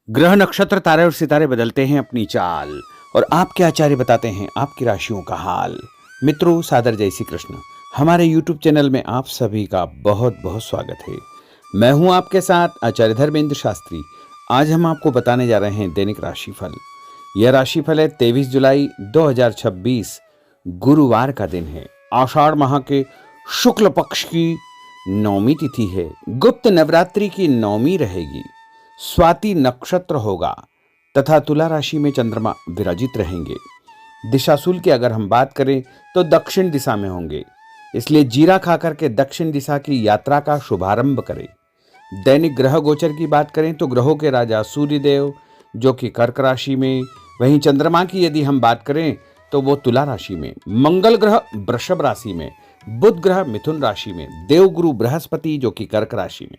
ग्रह नक्षत्र तारे और सितारे बदलते हैं अपनी चाल और आपके आचार्य बताते हैं आपकी राशियों का हाल। मित्रों, सादर जय श्री कृष्ण। हमारे YouTube चैनल में आप सभी का बहुत बहुत स्वागत है। मैं हूं आपके साथ आचार्य धर्मेंद्र शास्त्री। आज हम आपको बताने जा रहे हैं दैनिक राशिफल। यह राशिफल है 23 जुलाई 2026 गुरुवार का दिन है। आषाढ़ माह के शुक्ल पक्ष की नौमी तिथि है। गुप्त नवरात्रि की नौमी रहेगी। स्वाति नक्षत्र होगा तथा तुला राशि में चंद्रमा विराजित रहेंगे। दिशाशूल की अगर हम बात करें तो दक्षिण दिशा में होंगे, इसलिए जीरा खाकर के दक्षिण दिशा की यात्रा का शुभारंभ करें। दैनिक ग्रह गोचर की बात करें तो ग्रहों के राजा सूर्यदेव जो कि कर्क राशि में, वहीं चंद्रमा की यदि हम बात करें तो वो तुला राशि में, मंगल ग्रह वृषभ राशि में, बुध ग्रह मिथुन राशि में, देवगुरु बृहस्पति जो कि कर्क राशि में,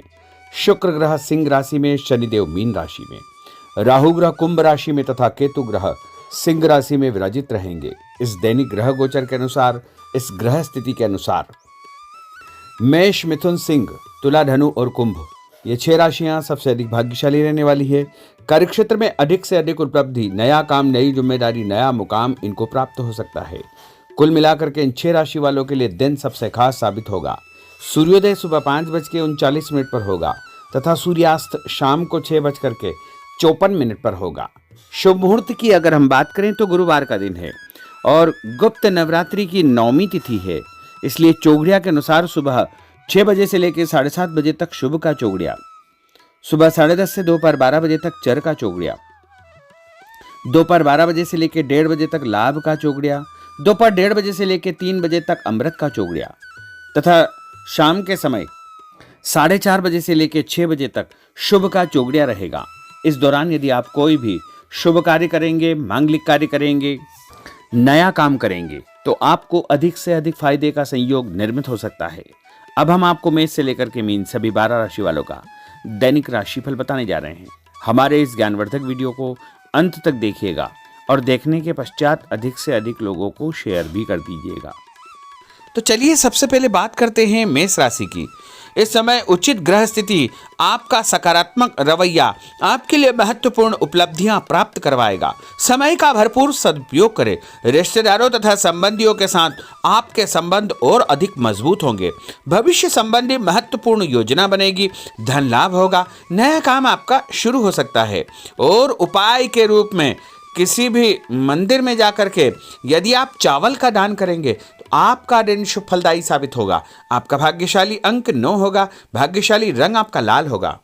शुक्र ग्रह सिंह राशि में, शनिदेव मीन राशि में, राहु ग्रह कुंभ राशि में तथा केतु ग्रह सिंह राशि में विराजित रहेंगे। इस दैनिक ग्रह गोचर के अनुसार, इस ग्रह स्थिति के अनुसार मेष, मिथुन, सिंह, तुला, धनु और कुंभ, ये 6 राशियां सबसे अधिक भाग्यशाली रहने वाली है। कार्यक्षेत्र में अधिक से अधिक उपलब्धि, नया काम, नई जिम्मेदारी, नया मुकाम इनको प्राप्त हो सकता है। कुल मिलाकर के इन 6 राशि वालों के लिए दिन सबसे खास साबित होगा। सूर्योदय सुबह 5:39 पर होगा तथा सूर्यास्त शाम को 6:54 पर होगा। शुभ मुहूर्त की अगर हम बात करें तो गुरुवार का दिन है और गुप्त नवरात्रि की नौमी तिथि है, इसलिए चौघड़िया के अनुसार सुबह 6 बजे से लेकर 7:30 बजे तक शुभ का चौघड़िया, सुबह 10:30 से दोपहर 12 बजे तक चर का चौघड़िया, दोपहर 12 बजे से लेकर 1:30 बजे तक लाभ का चौघड़िया, दोपहर 1:30 बजे से लेकर 3 बजे तक अमृत का चौघड़िया तथा शाम के समय 4:30 बजे से लेकर 6 बजे तक शुभ का चौघड़िया रहेगा। इस दौरान यदि आप कोई भी शुभ कार्य करेंगे, मांगलिक कार्य करेंगे, नया काम करेंगे तो आपको अधिक से अधिक फायदे का संयोग निर्मित हो सकता है। अब हम आपको मेष से लेकर के मीन सभी 12 राशि वालों का दैनिक राशिफल बताने जा रहे हैं। हमारे इस ज्ञानवर्धक वीडियो को अंत तक देखिएगा और देखने के पश्चात अधिक से अधिक लोगों को शेयर भी कर दीजिएगा। तो चलिए सबसे पहले बात करते हैं मेष राशि की। इस समय उचित ग्रह स्थिति आपका सकारात्मक रवैया आपके लिए महत्वपूर्ण उपलब्धियां प्राप्त करवाएगा। समय का भरपूर सदुपयोग करें। रिश्तेदारों तथा संबंधियों के साथ आपके संबंध और अधिक मजबूत होंगे। भविष्य संबंधी महत्वपूर्ण योजना बनेगी। धन लाभ होगा। नया काम आपका शुरू हो सकता है और उपाय के रूप में किसी भी मंदिर में जाकर के यदि आप चावल का दान करेंगे तो आपका दिन शुभ फलदायी साबित होगा। आपका भाग्यशाली अंक 9 होगा। भाग्यशाली रंग आपका लाल होगा।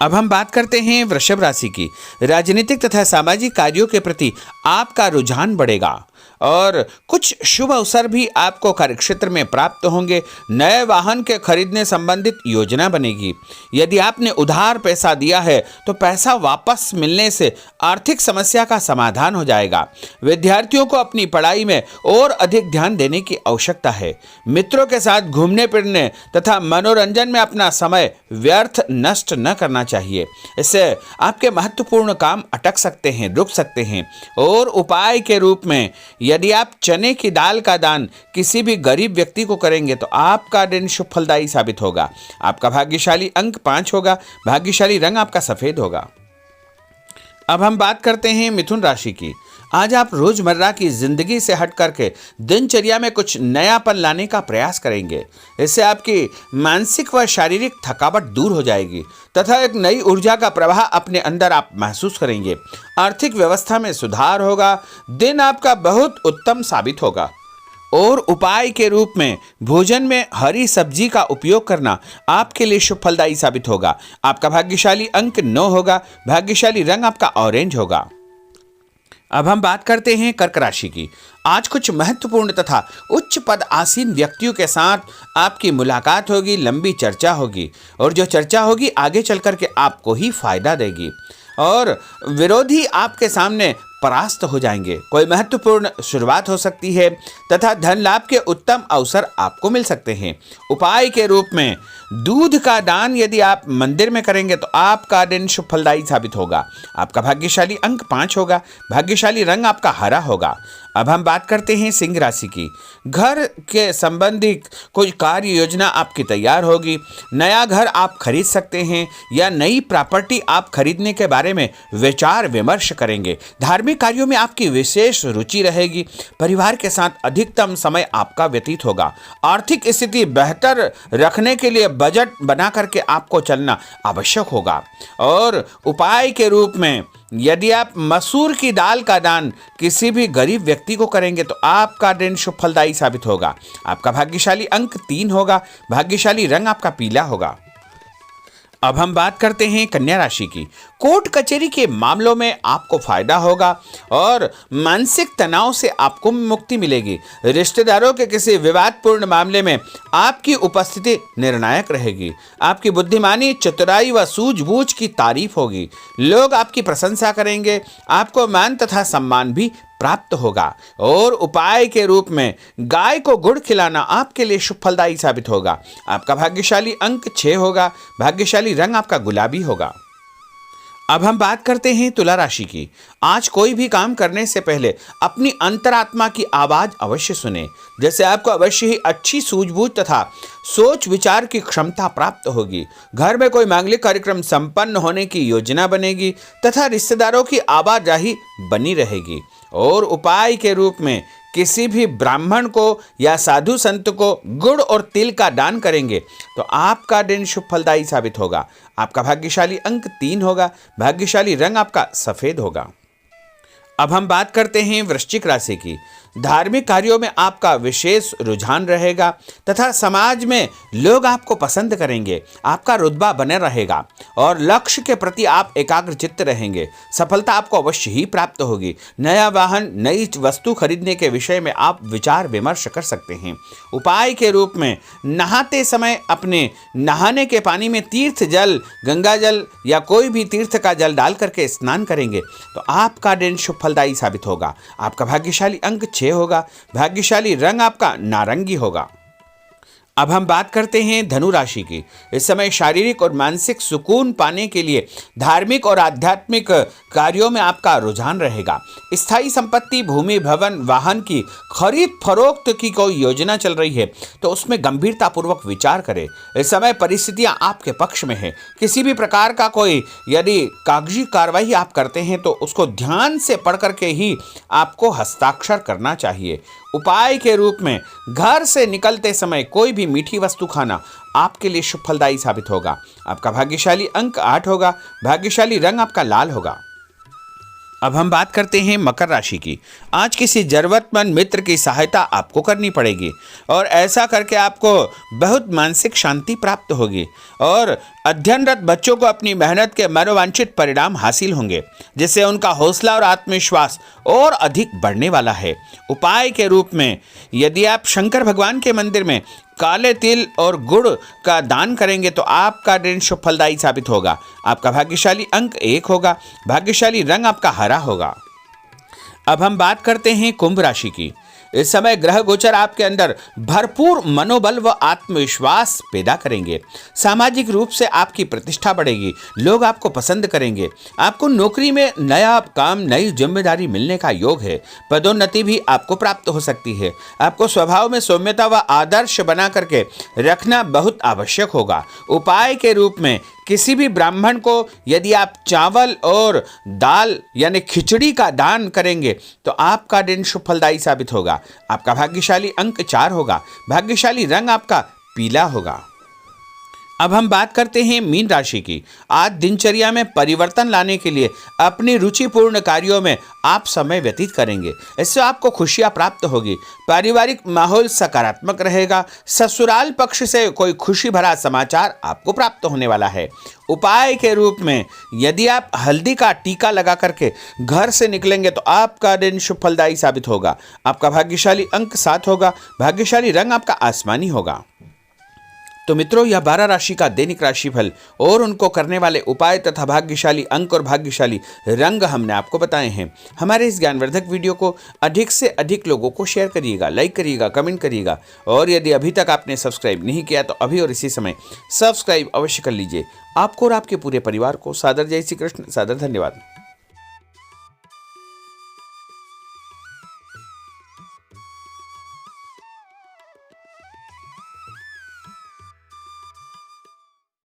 अब हम बात करते हैं वृषभ राशि की। राजनीतिक तथा सामाजिक कार्यों के प्रति आपका रुझान बढ़ेगा और कुछ शुभ अवसर भी आपको कार्यक्षेत्र में प्राप्त होंगे। नए वाहन के खरीदने संबंधित योजना बनेगी। यदि आपने उधार पैसा दिया है तो पैसा वापस मिलने से आर्थिक समस्या का समाधान हो जाएगा। विद्यार्थियों को अपनी पढ़ाई में और अधिक ध्यान देने की आवश्यकता है। मित्रों के साथ घूमने फिरने तथा मनोरंजन में अपना समय व्यर्थ नष्ट न करना चाहिए। इससे आपके महत्वपूर्ण काम अटक सकते हैं, रुक सकते हैं। और उपाय के रूप में यदि आप चने की दाल का दान किसी भी गरीब व्यक्ति को करेंगे तो आपका दिन शुभ फलदायी साबित होगा। आपका भाग्यशाली अंक 5 होगा। भाग्यशाली रंग आपका सफेद होगा। अब हम बात करते हैं मिथुन राशि की। आज आप रोजमर्रा की जिंदगी से हट करके दिनचर्या में कुछ नयापन लाने का प्रयास करेंगे। इससे आपकी मानसिक व शारीरिक थकावट दूर हो जाएगी तथा एक नई ऊर्जा का प्रवाह अपने अंदर आप महसूस करेंगे। आर्थिक व्यवस्था में सुधार होगा। दिन आपका बहुत उत्तम साबित होगा और उपाय के रूप में भोजन में हरी सब्जी का उपयोग करना आपके लिए शुभ फलदायी साबित होगा। आपका भाग्यशाली अंक 9 होगा। भाग्यशाली रंग आपका ऑरेंज होगा। अब हम बात करते हैं कर्क राशि की। आज कुछ महत्वपूर्ण तथा उच्च पद आसीन व्यक्तियों के साथ आपकी मुलाकात होगी। लंबी चर्चा होगी और जो चर्चा होगी आगे चल कर के आपको ही फायदा देगी और विरोधी आपके सामने परास्त हो जाएंगे। कोई महत्वपूर्ण शुरुआत हो सकती है तथा धन लाभ के उत्तम अवसर आपको मिल सकते हैं। उपाय के रूप में दूध का दान यदि आप मंदिर में करेंगे तो आपका दिन शुभ फलदायी साबित होगा। आपका भाग्यशाली अंक 5 होगा। भाग्यशाली रंग आपका हरा होगा। अब हम बात करते हैं सिंह राशि की। घर के संबंधी कोई कार्य योजना आपकी तैयार होगी। नया घर आप खरीद सकते हैं या नई प्रॉपर्टी आप खरीदने के बारे में विचार विमर्श करेंगे। धार्मिक कार्यों में आपकी विशेष रुचि रहेगी। परिवार के साथ अधिकतम समय आपका व्यतीत होगा। आर्थिक स्थिति बेहतर रखने के लिए बजट बना करके आपको चलना आवश्यक होगा। और उपाय के रूप में यदि आप मसूर की दाल का दान किसी भी गरीब व्यक्ति को करेंगे तो आपका दिन शुभ फलदायी साबित होगा। आपका भाग्यशाली अंक 3 होगा। भाग्यशाली रंग आपका पीला होगा। अब हम बात करते हैं कन्या राशि की। कोर्ट कचहरी के मामलों में आपको फायदा होगा और मानसिक तनाव से आपको मुक्ति मिलेगी। रिश्तेदारों के किसी विवादपूर्ण मामले में आपकी उपस्थिति निर्णायक रहेगी। आपकी बुद्धिमानी, चतुराई व सूझबूझ की तारीफ होगी। लोग आपकी प्रशंसा करेंगे। आपको मान तथा सम्मान भी प्राप्त होगा। और उपाय के रूप में गाय को गुड़ खिलाना आपके लिए शुभ फलदायी साबित होगा। आपका भाग्यशाली अंक 6 होगा। भाग्यशाली रंग आपका गुलाबी होगा। अब हम बात करते हैं तुला राशि की। आज कोई भी काम करने से पहले अपनी अंतरात्मा की आवाज अवश्य सुने। जैसे आपको अवश्य ही अच्छी सूझबूझ तथा सोच विचार की क्षमता प्राप्त होगी। घर में कोई मांगलिक कार्यक्रम संपन्न होने की योजना बनेगी तथा रिश्तेदारों की आवाजाही बनी रहेगी। और उपाय के रूप में किसी भी ब्राह्मण को या साधु संत को गुड़ और तिल का दान करेंगे तो आपका दिन शुभ फलदायी साबित होगा। आपका भाग्यशाली अंक 3 होगा। भाग्यशाली रंग आपका सफेद होगा। अब हम बात करते हैं वृश्चिक राशि की। धार्मिक कार्यों में आपका विशेष रुझान रहेगा तथा समाज में लोग आपको पसंद करेंगे। आपका रुतबा बने रहेगा और लक्ष्य के प्रति आप एकाग्रचित्त रहेंगे। सफलता आपको अवश्य ही प्राप्त होगी। नया वाहन, नई वस्तु खरीदने के विषय में आप विचार विमर्श कर सकते हैं। उपाय के रूप में नहाते समय अपने नहाने के पानी में तीर्थ जल, गंगा जल या कोई भी तीर्थ का जल डाल करके स्नान करेंगे तो आपका दिन शुभ फलदायी साबित होगा। आपका भाग्यशाली अंक 6 होगा। भाग्यशाली रंग आपका नारंगी होगा। अब हम बात करते हैं धनु राशि की। इस समय शारीरिक और मानसिक सुकून पाने के लिए धार्मिक और आध्यात्मिक कार्यों में आपका रुझान रहेगा। स्थायी संपत्ति, भूमि, भवन, वाहन की खरीद फरोख्त की कोई योजना चल रही है तो उसमें गंभीरतापूर्वक विचार करें। इस समय परिस्थितियां आपके पक्ष में है। किसी भी प्रकार का कोई यदि कागजी कार्रवाई आप करते हैं तो उसको ध्यान से पढ़ करके ही आपको हस्ताक्षर करना चाहिए। उपाय के रूप में घर से निकलते समय कोई भी मीठी वस्तु खाना आपके लिए शुभ फलदायी साबित होगा। आपका भाग्यशाली अंक 8 होगा। भाग्यशाली रंग आपका लाल होगा। अब हम बात करते हैं मकर राशि की। आज किसी जरूरतमंद मित्र की सहायता आपको करनी पड़ेगी और ऐसा करके आपको बहुत मानसिक शांति प्राप्त होगी और अध्ययनरत बच्चों को अपनी मेहनत के मनोवांछित परिणाम हासिल होंगे, जिससे उनका हौसला और आत्मविश्वास और अधिक बढ़ने वाला है। उपाय के रूप में यदि आप शंकर भगवान के मंदिर में काले तिल और गुड़ का दान करेंगे तो आपका दिन शुभ फलदायी साबित होगा। आपका भाग्यशाली अंक 1 होगा। भाग्यशाली रंग आपका हरा होगा। अब हम बात करते हैं कुंभ राशि की। इस समय ग्रह गोचर आपके अंदर भरपूर मनोबल व आत्मविश्वास पैदा करेंगे। सामाजिक रूप से आपकी प्रतिष्ठा बढ़ेगी। लोग आपको पसंद करेंगे। आपको नौकरी में नया काम, नई जिम्मेदारी मिलने का योग है। पदोन्नति भी आपको प्राप्त हो सकती है। आपको स्वभाव में सौम्यता व आदर्श बना करके रखना बहुत आवश्यक होगा। उपाय के रूप में किसी भी ब्राह्मण को यदि आप चावल और दाल यानी खिचड़ी का दान करेंगे तो आपका दिन शुभ फलदायी साबित होगा। आपका भाग्यशाली अंक 4 होगा। भाग्यशाली रंग आपका पीला होगा। अब हम बात करते हैं मीन राशि की। आज दिनचर्या में परिवर्तन लाने के लिए अपनी रुचिपूर्ण कार्यों में आप समय व्यतीत करेंगे। इससे आपको खुशियां प्राप्त होगी। पारिवारिक माहौल सकारात्मक रहेगा। ससुराल पक्ष से कोई खुशी भरा समाचार आपको प्राप्त होने वाला है। उपाय के रूप में यदि आप हल्दी का टीका लगा करके घर से निकलेंगे तो आपका दिन शुभ फलदायी साबित होगा। आपका भाग्यशाली अंक 7 होगा। भाग्यशाली रंग आपका आसमानी होगा। तो मित्रों, यह 12 राशि का दैनिक राशिफल और उनको करने वाले उपाय तथा भाग्यशाली अंक और भाग्यशाली रंग हमने आपको बताए हैं। हमारे इस ज्ञानवर्धक वीडियो को अधिक से अधिक लोगों को शेयर करिएगा, लाइक करिएगा, कमेंट करिएगा और यदि अभी तक आपने सब्सक्राइब नहीं किया तो अभी और इसी समय सब्सक्राइब अवश्य कर लीजिए। आपको और आपके पूरे परिवार को सादर जय श्री कृष्ण, सादर धन्यवाद।